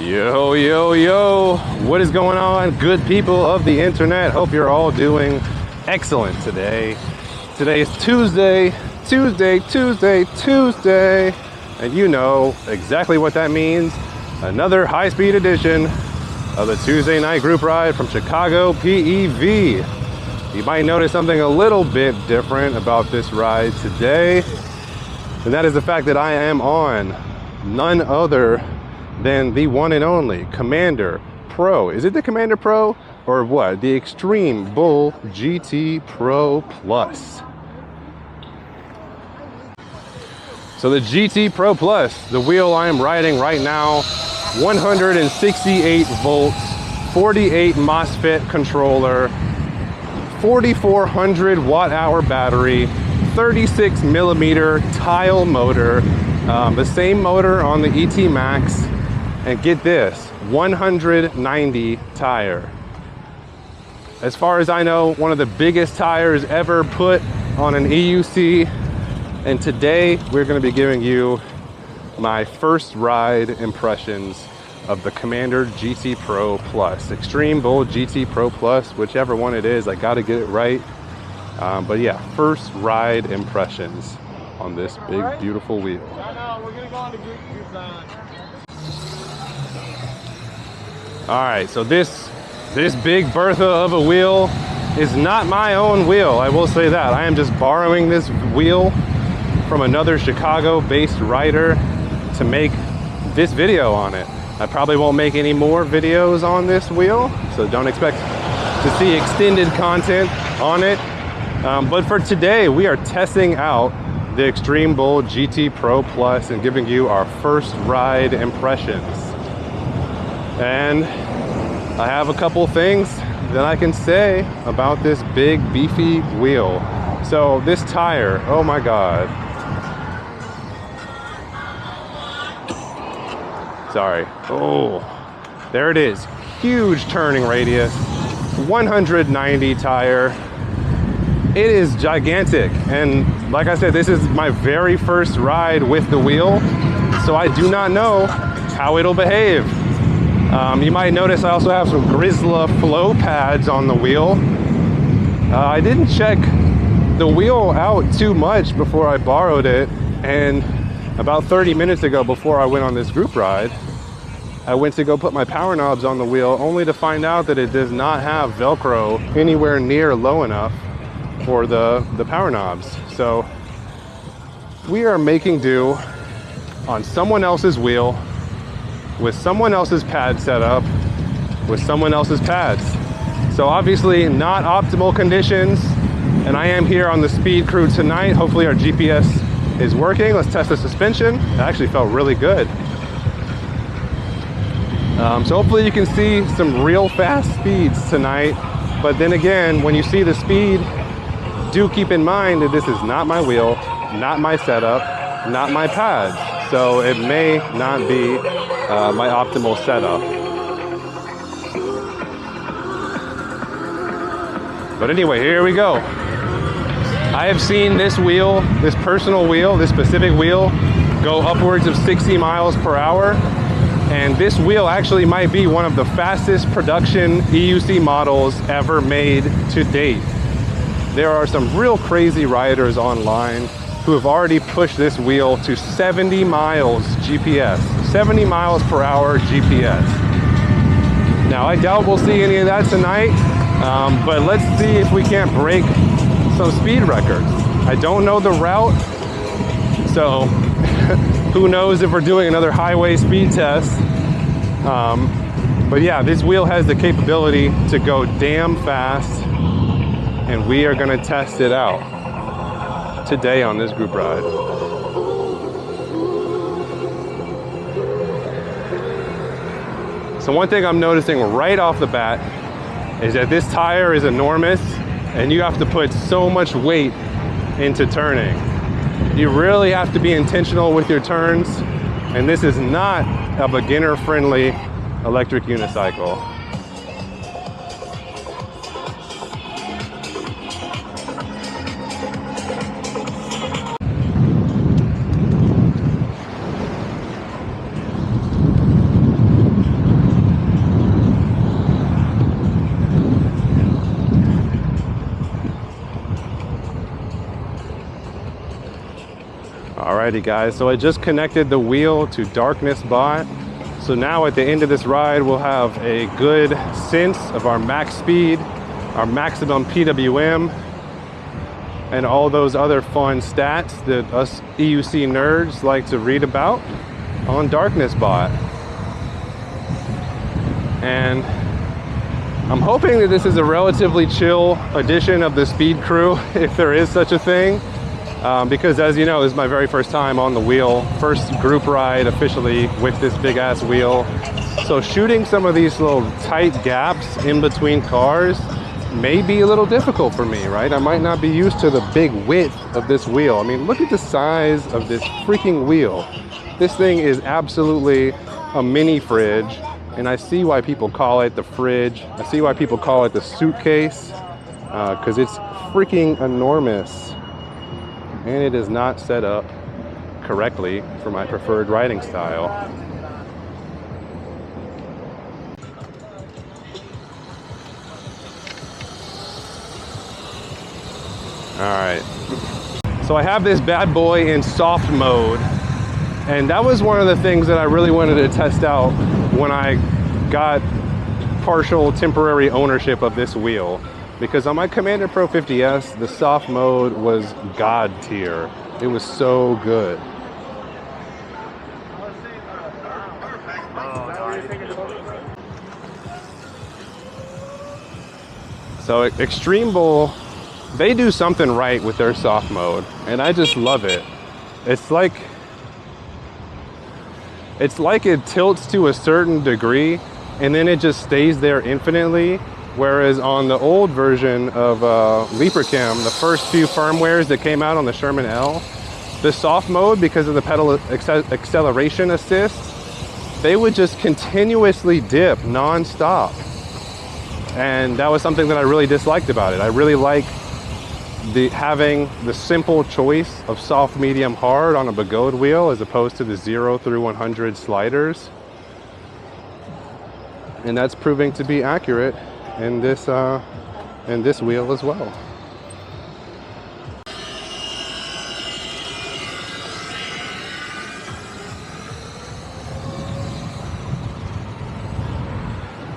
Yo, yo, yo, what is going on, good people of the internet? Hope you're all doing excellent today. Today is Tuesday, and you know exactly what that means. Another high-speed edition of the Tuesday night group ride from Chicago PEV. You might notice something a little bit different about this ride today, and that is the fact that I am on none other than the one and only Commander Pro. Is it the Commander Pro or what? The Extreme Bull GT Pro Plus. So the GT Pro Plus, the wheel I am riding right now, 168 volts, 48 MOSFET controller, 4,400 watt-hour battery, 36 millimeter tile motor, the same motor on the ET Max, and get this, 190 tire. As far as I know, one of the biggest tires ever put on an EUC, and today we're going to be giving you my first ride impressions of the Commander GT Pro Plus, Extreme Bull GT Pro Plus, whichever one it is, I got to get it right. But yeah, first ride impressions on this big, beautiful wheel. We're gonna go on the group line. All right, so this big Bertha of a wheel is not my own wheel, I will say that. I am just borrowing this wheel from another Chicago-based rider to make this video on it. I probably won't make any more videos on this wheel, so don't expect to see extended content on it. But for today, we are testing out the Extreme Bull GT Pro Plus and giving you our first ride impressions. And I have a couple things that I can say about this big, beefy wheel. So this tire, oh my God. Sorry. Oh, there it is. Huge turning radius, 190 tire. It is gigantic, and like I said, this is my very first ride with the wheel, so I do not know how it'll behave. You might notice I also have some Grizzla flow pads on the wheel. I didn't check the wheel out too much before I borrowed it, and about 30 minutes ago, before I went on this group ride, I went to go put my power knobs on the wheel, only to find out that it does not have Velcro anywhere near low enough for the power knobs. So we are making do on someone else's wheel with someone else's pad setup with someone else's pads. So obviously not optimal conditions, and I am here on the speed crew tonight. Hopefully our GPS is working. Let's test the suspension. It actually felt really good. So hopefully you can see some real fast speeds tonight, but then again, when you see the speed, do keep in mind that this is not my wheel, not my setup, not my pads. So it may not be my optimal setup. But anyway, here we go. I have seen this wheel, this personal wheel, this specific wheel, go upwards of 60 miles per hour. And this wheel actually might be one of the fastest production EUC models ever made to date. There are some real crazy riders online who have already pushed this wheel to 70 miles GPS, 70 miles per hour GPS. Now, I doubt we'll see any of that tonight, but let's see if we can't break some speed records. I don't know the route, so who knows if we're doing another highway speed test. But yeah, this wheel has the capability to go damn fast, and we are gonna test it out today on this group ride. So one thing I'm noticing right off the bat is that this tire is enormous, and you have to put so much weight into turning. You really have to be intentional with your turns, and this is not a beginner-friendly electric unicycle. Alrighty guys, so I just connected the wheel to Darkness Bot. So now at the end of this ride, we'll have a good sense of our max speed, our maximum PWM, and all those other fun stats that us EUC nerds like to read about on Darkness Bot. And I'm hoping that this is a relatively chill edition of the Speed Crew, if there is such a thing. Because as you know, this is my very first time on the wheel, first group ride officially with this big ass wheel. So shooting some of these little tight gaps in between cars may be a little difficult for me, right? I might not be used to the big width of this wheel. I mean, look at the size of this freaking wheel. This thing is absolutely a mini fridge, and I see why people call it the fridge. I see why people call it the suitcase, because it's freaking enormous. And it is not set up correctly for my preferred riding style. All right, so I have this bad boy in soft mode, and that was one of the things that I really wanted to test out when I got partial temporary ownership of this wheel. Because on my Commander Pro 50S, the soft mode was God tier. It was so good. So Extreme Bull, they do something right with their soft mode, and I just love it. It's like it tilts to a certain degree, and then it just stays there infinitely. Whereas on the old version of Leaperchem, the first few firmwares that came out on the Sherman L, the soft mode, because of the pedal acceleration assist, they would just continuously dip non-stop. And that was something that I really disliked about it. I really like having the simple choice of soft, medium, hard on a Begode wheel as opposed to the 0 through 100 sliders. And that's proving to be accurate in this wheel as well.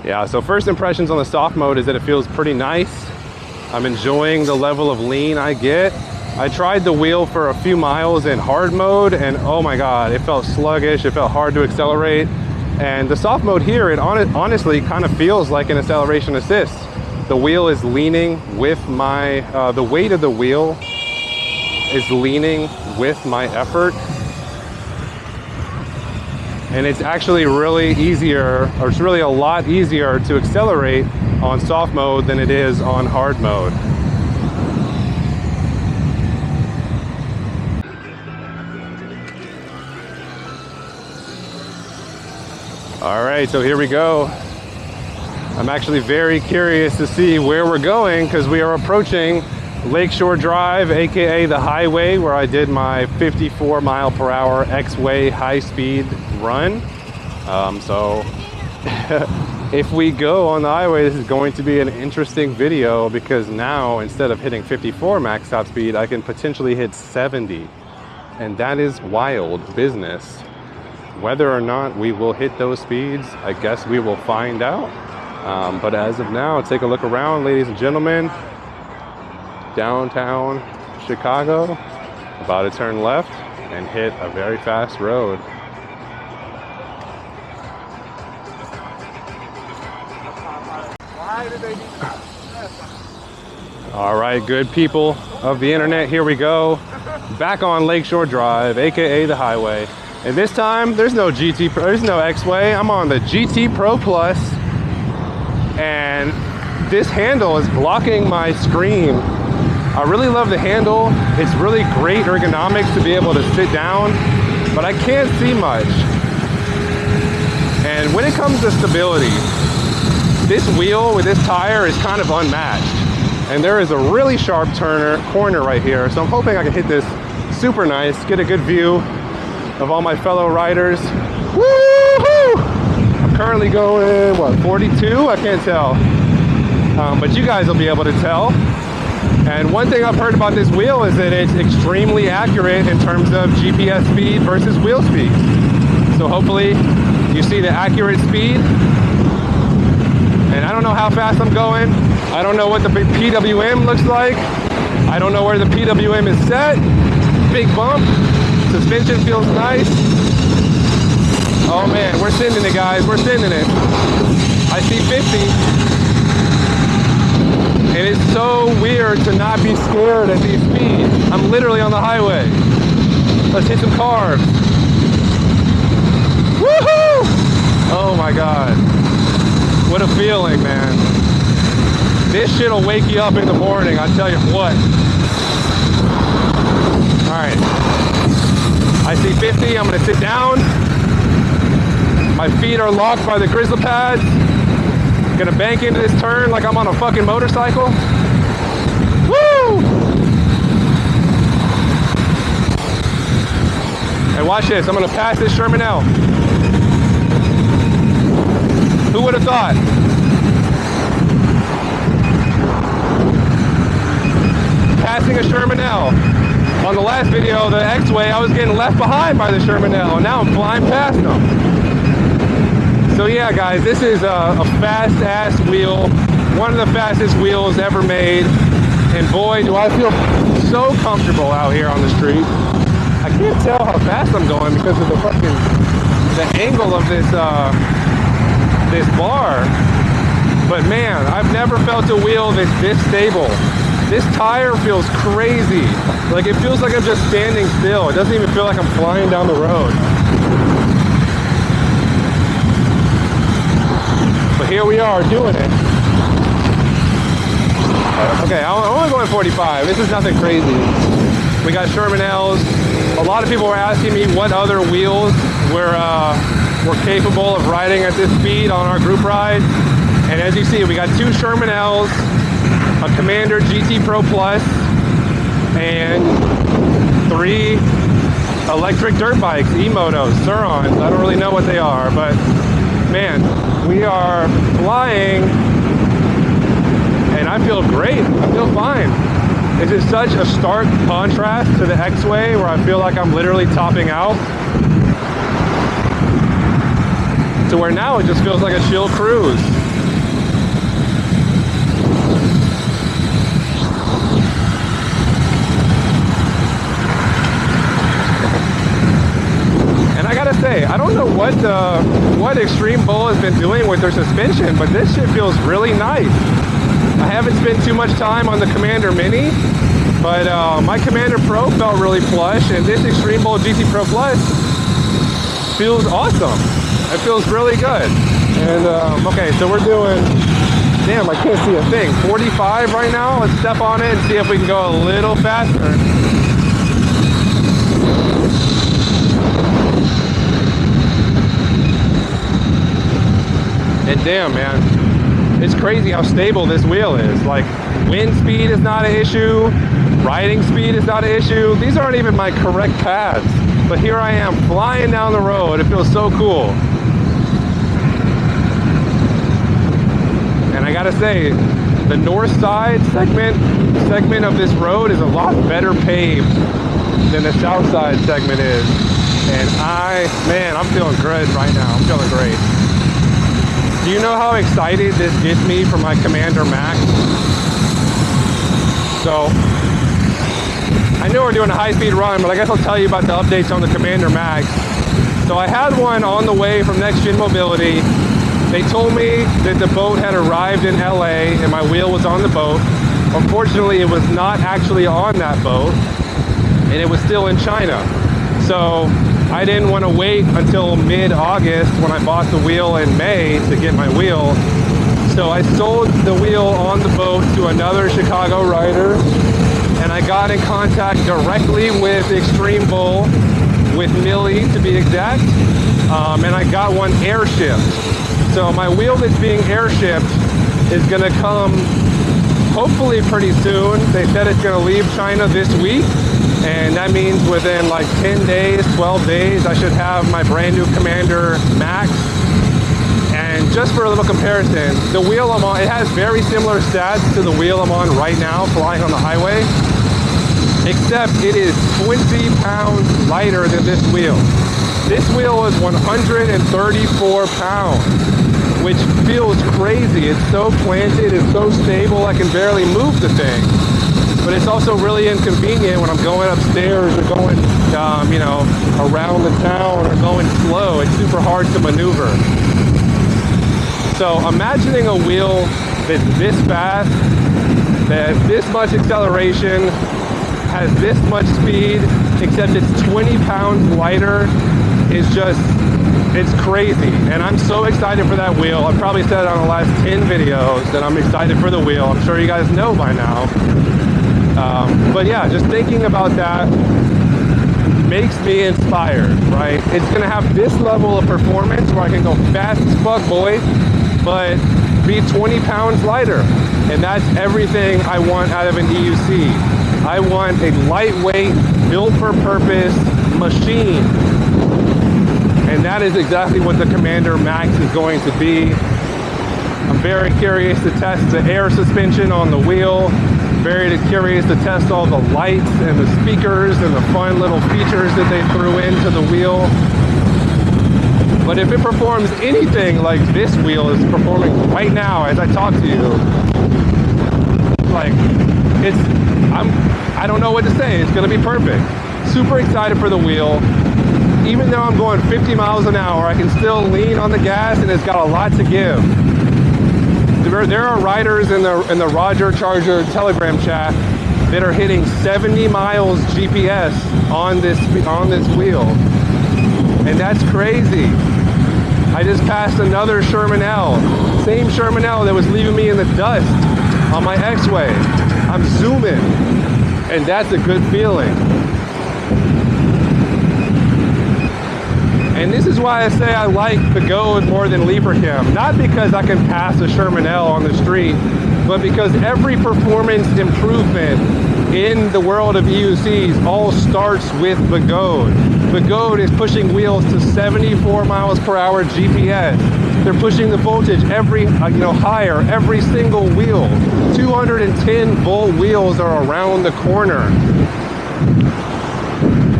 Yeah, so first impressions on the soft mode is that it feels pretty nice. I'm enjoying the level of lean I get. I tried the wheel for a few miles in hard mode, and oh my god, it felt sluggish, it felt hard to accelerate. And the soft mode here, it honestly kind of feels like an acceleration assist. The wheel is leaning with my, the weight of the wheel is leaning with my effort. And it's actually really easier, or it's really a lot easier to accelerate on soft mode than it is on hard mode. All right, so here we go. I'm actually very curious to see where we're going because we are approaching Lakeshore Drive, AKA the highway, where I did my 54 mile per hour X-Way high speed run. So if we go on the highway, this is going to be an interesting video because now instead of hitting 54 max top speed, I can potentially hit 70. And that is wild business. Whether or not we will hit those speeds, I guess we will find out. But as of now, take a look around, ladies and gentlemen. Downtown Chicago, about to turn left and hit a very fast road. All right, good people of the internet, here we go. Back on Lakeshore Drive, AKA the highway. And this time, there's no GT Pro, there's no X-Way. I'm on the GT Pro Plus, and this handle is blocking my screen. I really love the handle. It's really great ergonomics to be able to sit down, but I can't see much. And when it comes to stability, this wheel with this tire is kind of unmatched. And there is a really sharp corner right here. So I'm hoping I can hit this super nice, get a good view of all my fellow riders. Woo-hoo! I'm currently going, what, 42? I can't tell. But you guys will be able to tell. And one thing I've heard about this wheel is that it's extremely accurate in terms of GPS speed versus wheel speed. So hopefully you see the accurate speed. And I don't know how fast I'm going. I don't know what the PWM looks like. I don't know where the PWM is set. Big bump. Suspension feels nice. Oh man, we're sending it, guys. We're sending it. I see 50. And it's so weird to not be scared at these speeds. I'm literally on the highway. Let's hit some carbs. Woohoo! Oh my God. What a feeling, man. This shit'll wake you up in the morning, I tell you what. All right. I see 50, I'm gonna sit down. My feet are locked by the grizzle pads. Gonna bank into this turn like I'm on a fucking motorcycle. Woo! And watch this, I'm gonna pass this Sherman L. Who would have thought? Passing a Sherman L. On the last video, the X-Way, I was getting left behind by the Sherman L, and now I'm flying past them. So yeah, guys, this is a fast-ass wheel, one of the fastest wheels ever made, and boy, do I feel so comfortable out here on the street. I can't tell how fast I'm going because of the angle of this this bar, but man, I've never felt a wheel that's this stable. This tire feels crazy. Like it feels like I'm just standing still. It doesn't even feel like I'm flying down the road. But here we are doing it. Okay, I'm only going 45. This is nothing crazy. We got Sherman L's. A lot of people were asking me what other wheels were capable of riding at this speed on our group rides. And as you see, we got 2 Sherman L's, a Commander GT Pro Plus, and 3 electric dirt bikes, E-Motos, Surons. I don't really know what they are, but man, we are flying and I feel great. I feel fine. It's just such a stark contrast to the X-Way where I feel like I'm literally topping out, to where now it just feels like a chill cruise. And I gotta say, I don't know what Extreme Bull has been doing with their suspension, but this shit feels really nice. I haven't spent too much time on the Commander Mini, but my Commander Pro felt really plush, and this Extreme Bull GT Pro Plus feels awesome. It feels really good. And okay, so we're doing, damn, I can't see a thing, 45 right now. Let's step on it and see if we can go a little faster. And damn, man, it's crazy how stable this wheel is. Like, wind speed is not an issue, riding speed is not an issue. These aren't even my correct paths, but here I am flying down the road. It feels so cool. And I gotta say, the north side segment of this road is a lot better paved than the south side segment is. And man, I'm feeling good right now. I'm feeling great. Do you know how excited this gets me for my Commander Max? So, I know we're doing a high-speed run, but I guess I'll tell you about the updates on the Commander Max. So I had one on the way from Next Gen Mobility. They told me that the boat had arrived in LA and my wheel was on the boat. Unfortunately, it was not actually on that boat, and it was still in China. So I didn't want to wait until mid-August when I bought the wheel in May to get my wheel. So I sold the wheel on the boat to another Chicago rider, and I got in contact directly with Extreme Bull, with Millie to be exact, and I got one airshipped. So my wheel that's being airshipped is gonna come hopefully pretty soon. They said it's gonna leave China this week, and that means within like 10 days, 12 days, I should have my brand new Commander Max and just for a little comparison, the wheel I'm on, it has very similar stats to the wheel I'm on right now flying on the highway, except it is 20 pounds lighter than this wheel. This wheel is 134 pounds, which feels crazy. It's so planted, it's so stable, I can barely move the thing. But it's also really inconvenient when I'm going upstairs or going, you know, around the town or going slow. It's super hard to maneuver. So imagining a wheel that's this fast, that has this much acceleration, has this much speed, except it's 20 pounds lighter, is just, it's crazy. And I'm so excited for that wheel. I've probably said it on the last 10 videos that I'm excited for the wheel. I'm sure you guys know by now. But yeah, just thinking about that makes me inspired, right? It's gonna have this level of performance where I can go fast as fuck, boy, but be 20 pounds lighter. And that's everything I want out of an EUC. I want a lightweight, built for purpose machine. And that is exactly what the Commander Max is going to be. I'm very curious to test the air suspension on the wheel. Very curious to test all the lights and the speakers and the fun little features that they threw into the wheel. But if it performs anything like this wheel is performing right now as I talk to you, like I don't know what to say. It's gonna be perfect. Super excited for the wheel. Even though I'm going 50 miles an hour, I can still lean on the gas and it's got a lot to give. There are riders in the Roger Charger Telegram chat that are hitting 70 miles GPS on this wheel, and that's crazy. I just passed another Sherman L, same Sherman L that was leaving me in the dust on my X-Way. I'm zooming, and that's a good feeling. And this is why I say I like the Goad more than Librachem. Not because I can pass a Sherman L on the street, but because every performance improvement in the world of EUCs all starts with the Goad. The Goad is pushing wheels to 74 miles per hour GPS. They're pushing the voltage higher every single wheel. 210 volt wheels are around the corner.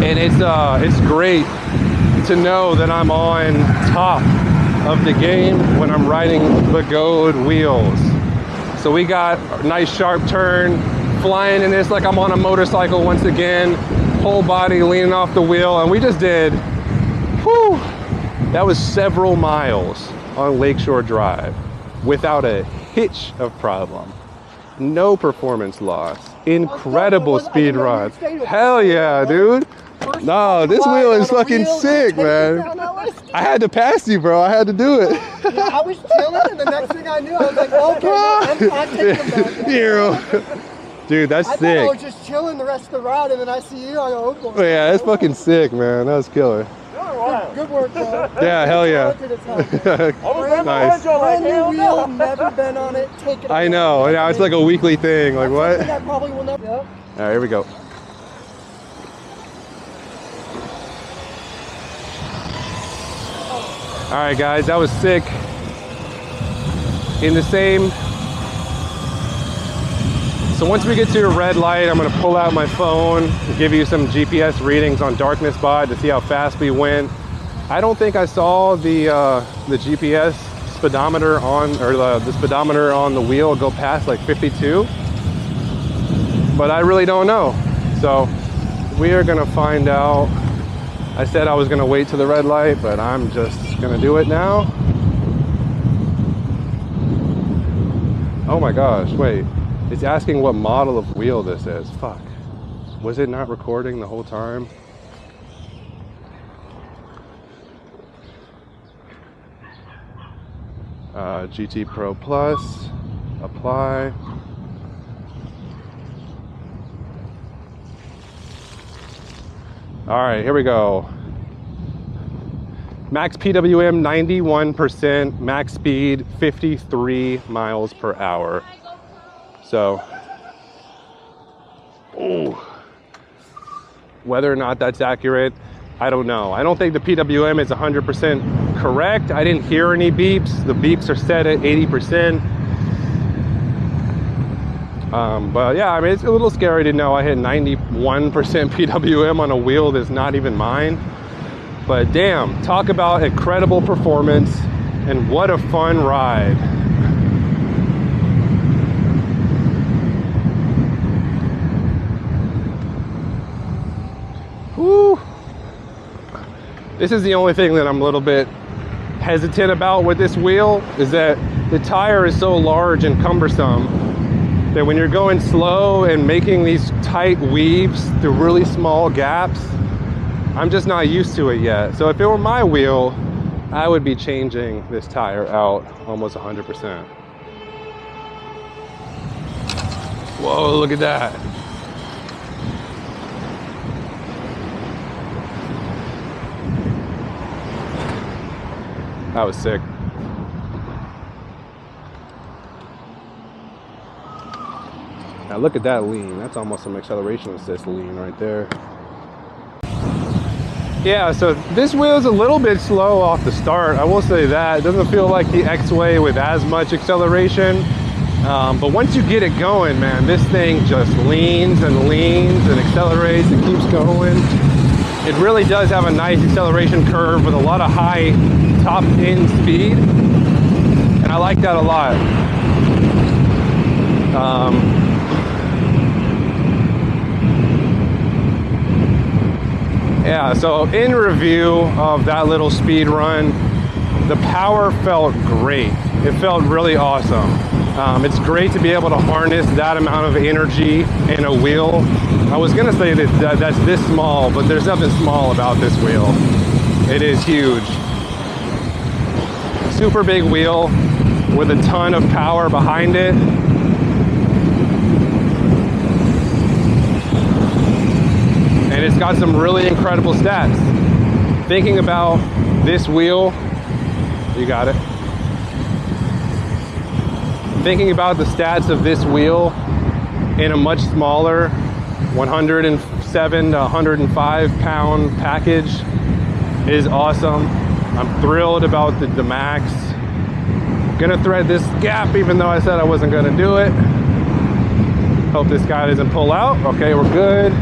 And it's great to know that I'm on top of the game when I'm riding the Goad wheels. So we got a nice sharp turn, flying in this like I'm on a motorcycle once again, whole body leaning off the wheel, and we just did, whew, that was several miles on Lakeshore Drive without a hitch of problem. No performance loss. Incredible speed run. Hell yeah, dude. No, this wheel is fucking sick, man. I had to pass you, bro. I had to do it. Yeah, I was chilling, and the next thing I knew, I was like, okay, I'm taking him back. Dude, that's sick. sick. I was just chilling the rest of the ride, and then I see you, I go, oh boy. Yeah, that's fucking sick, man. That was killer. Good work, bro. Yeah, hell yeah. Nice. Brand new wheel, never been on it. Take it. I know. Now it's like a weekly thing. Like what? I probably will never. Yep. All right, here we go. All right, guys, that was sick. In the same. So once we get to a red light, I'm gonna pull out my phone and give you some GPS readings on darkness spot to see how fast we went. I don't think I saw the GPS speedometer on, or the speedometer on the wheel go past like 52, but I really don't know. So we are gonna find out. I said I was gonna wait to the red light, but I'm just gonna do it now. Oh my gosh, wait. It's asking what model of wheel this is. Fuck. Was it not recording the whole time? GT Pro Plus. Apply. All right, here we go. Max PWM 91%, max speed 53 miles per hour. So, whether or not that's accurate, I don't know. I don't think the PWM is 100% correct. I didn't hear any beeps. The beeps are set at 80%. But yeah, I mean, it's a little scary to know I hit 91% PWM on a wheel that's not even mine. But damn, talk about incredible performance and what a fun ride. Woo! This is the only thing that I'm a little bit hesitant about with this wheel, is that the tire is so large and cumbersome that when you're going slow and making these tight weaves through really small gaps, I'm just not used to it yet. So if it were my wheel, I would be changing this tire out almost 100%. Whoa, look at that. That was sick. Now look at that lean. That's almost some acceleration assist lean right there. Yeah, so this wheel is a little bit slow off the start. I will say that. It doesn't feel like the X-Way with as much acceleration. But once you get it going, man, this thing just leans and accelerates and keeps going. It really does have a nice acceleration curve with a lot of high top end speed. And I like that a lot. Yeah, so in review of that little speed run, the power felt great. It felt really awesome. It's great to be able to harness that amount of energy in a wheel. I was gonna say that that's this small, but there's nothing small about this wheel. It is huge. Super big wheel with a ton of power behind it. And it's got some really incredible stats. Thinking about this wheel, you got it. Thinking about the stats of this wheel in a much smaller 107 to 105 pound package is awesome. I'm thrilled about the max. Gonna thread this gap even though I said I wasn't gonna do it. Hope this guy doesn't pull out. Okay, we're good.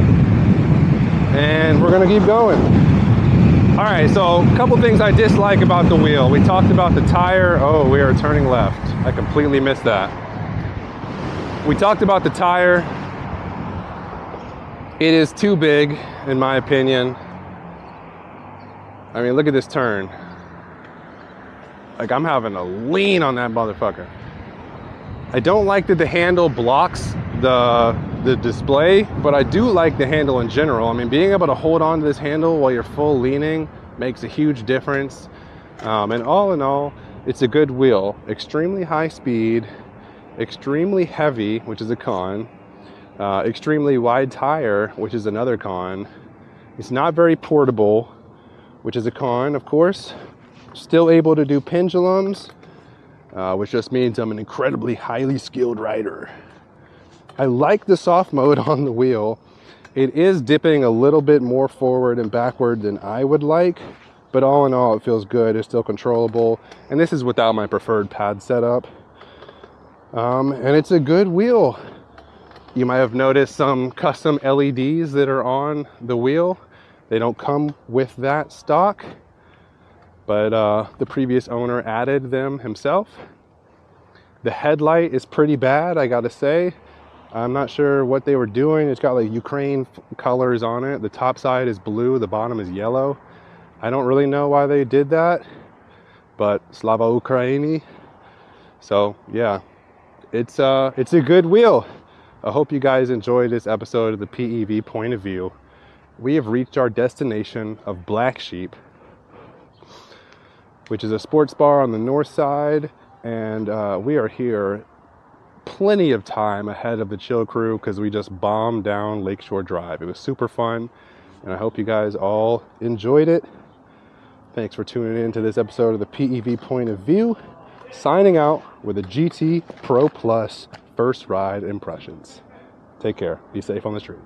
And we're gonna keep going. All right, so a couple things I dislike about the wheel. We talked about the tire. Oh, we are turning left. I completely missed that. We talked about the tire. It is too big, in my opinion. I mean, look at this turn. Like, I'm having a lean on that motherfucker. I don't like that the handle blocks the display, but I do like the handle in general. I mean, being able to hold on to this handle while you're full leaning makes a huge difference. And all in all, it's a good wheel. Extremely high speed, extremely heavy, which is a con. Extremely wide tire, which is another con. It's not very portable, which is a con, of course. Still able to do pendulums, which just means I'm an incredibly highly skilled rider. I like the soft mode on the wheel. It is dipping a little bit more forward and backward than I would like, but all in all, it feels good. It's still controllable. And this is without my preferred pad setup. And it's a good wheel. You might have noticed some custom LEDs that are on the wheel. They don't come with that stock, but the previous owner added them himself. The headlight is pretty bad, I gotta say. I'm not sure what they were doing. It's got like Ukraine colors on it. The top side is blue, the bottom is yellow. I don't really know why they did that, but Slava Ukraini. So yeah, it's a good wheel. I hope you guys enjoyed this episode of the PEV Point of View. We have reached our destination of Black Sheep, which is a sports bar on the north side, and we are here plenty of time ahead of the chill crew because we just bombed down Lakeshore Drive. It was super fun, and I hope you guys all enjoyed it. Thanks for tuning in to this episode of the PEV Point of View. Signing out with a GT Pro Plus first ride impressions. Take care. Be safe on the street.